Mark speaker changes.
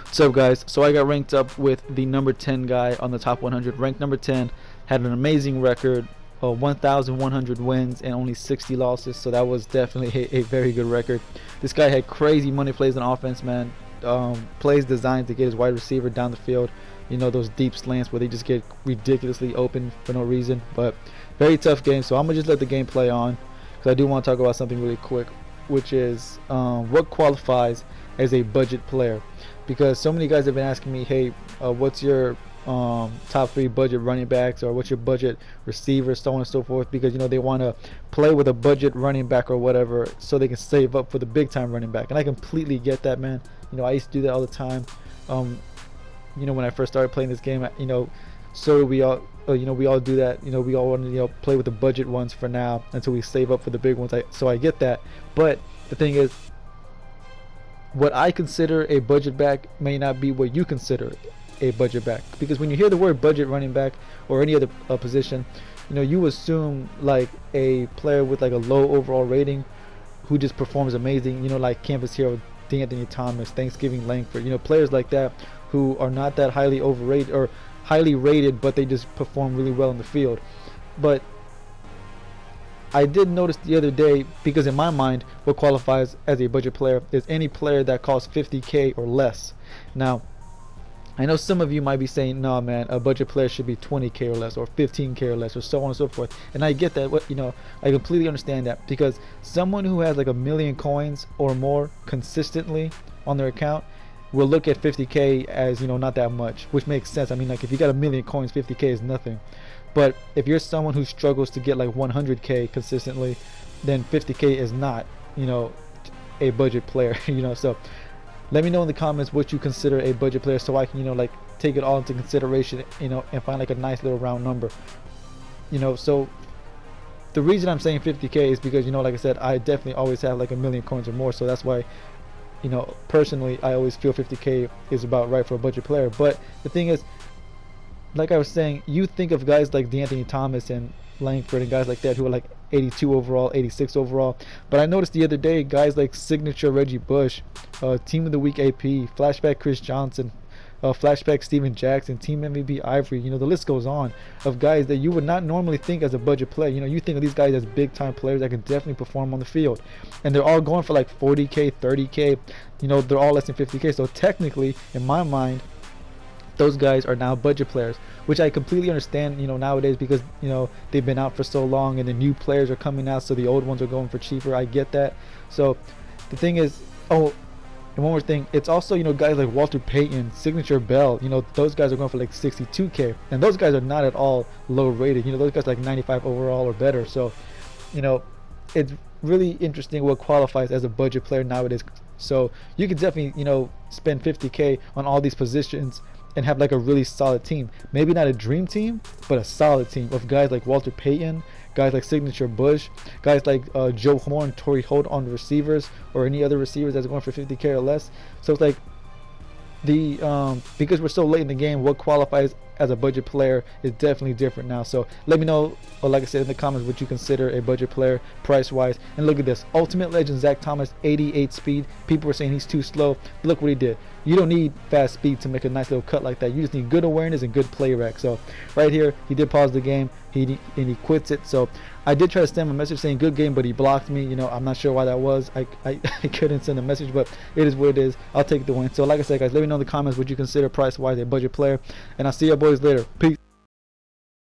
Speaker 1: What's up, guys? So I got ranked up with the number 10 guy on the top 100. Ranked number 10, had an amazing record, 1,100 wins and only 60 losses. So that was definitely a very good record. This guy had crazy money plays on offense, man. Plays designed to get his wide receiver down the field. You know, those deep slants where they just get ridiculously open for no reason. But very tough game. So I'm gonna just let the game play on, because I do want to talk about something really quick, which is what qualifies as a budget player. Because so many guys have been asking me, hey, what's your top 3 budget running backs, or what's your budget receiver, so on and so forth, because you know they want to play with a budget running back or whatever so they can save up for the big time running back. And I completely get that, man. You know, I used to do that all the time. You know, when I first started playing this game, you know, so we all you know, we all do that. You know, we all want to, you know, play with the budget ones for now until we save up for the big ones. So I get that, but the thing is, what I consider a budget back may not be what you consider a budget back. Because when you hear the word budget running back or any other position, you know, you assume like a player with like a low overall rating who just performs amazing, you know, like Campus Hero, Anthony Thomas, Thanksgiving Langford, you know, players like that who are not that highly overrated or highly rated, but they just perform really well in the field. But I did notice the other day, because in my mind what qualifies as a budget player is any player that costs 50k or less. Now I know some of you might be saying, no man, a budget player should be 20k or less, or 15k or less, or so on and so forth. And I get that. What, you know, I completely understand that, because someone who has like 1,000,000 coins or more consistently on their account will look at 50k as, you know, not that much, which makes sense. I mean, like, if you got 1,000,000 coins, 50k is nothing. But if you're someone who struggles to get like 100k consistently, then 50k is not, you know, a budget player. You know, so let me know in the comments what you consider a budget player, so I can, you know, like, take it all into consideration, you know, and find like a nice little round number. You know, so the reason I'm saying 50k is because, you know, like I said, I definitely always have like 1,000,000 coins or more. So that's why, you know, personally I always feel 50k is about right for a budget player. But the thing is, like I was saying, you think of guys like Anthony Thomas and Langford and guys like that who are like 82 overall, 86 overall. But I noticed the other day guys like Signature Reggie Bush, Team of the Week AP, Flashback Chris Johnson, Flashback Steven Jackson, Team MVP Ivory, you know, the list goes on, of guys that you would not normally think as a budget player. You know, you think of these guys as big time players that can definitely perform on the field, and they're all going for like 40k, 30k, you know, they're all less than 50k. So technically, in my mind, those guys are now budget players, which I completely understand, you know, nowadays, because, you know, they've been out for so long and the new players are coming out, so the old ones are going for cheaper. I get that. So the thing is, oh, and one more thing, it's also, you know, guys like Walter Payton, Signature Bell, you know, those guys are going for like 62k, and those guys are not at all low rated. You know, those guys like 95 overall or better. So, you know, it's really interesting what qualifies as a budget player nowadays. So you could definitely, you know, spend 50k on all these positions and have like a really solid team. Maybe not a dream team, but a solid team of guys like Walter Payton, guys like Signature Bush, guys like Joe Horn, Torrey Holt on the receivers, or any other receivers that's going for 50k or less. So it's like the because we're so late in the game, what qualifies as a budget player is definitely different now. So let me know, or like I said, in the comments, what you consider a budget player price wise. And look at this, Ultimate Legend Zach Thomas, 88 speed. People were saying he's too slow. Look what he did. You don't need fast speed to make a nice little cut like that. You just need good awareness and good play rec. So right here, he did pause the game, and he quits it. So I did try to send him a message saying good game, but he blocked me. You know, I'm not sure why that was. I couldn't send a message, but it is what it is. I'll take the win. So like I said, guys, let me know in the comments what you consider price wise a budget player, and I'll see you boys later. Peace.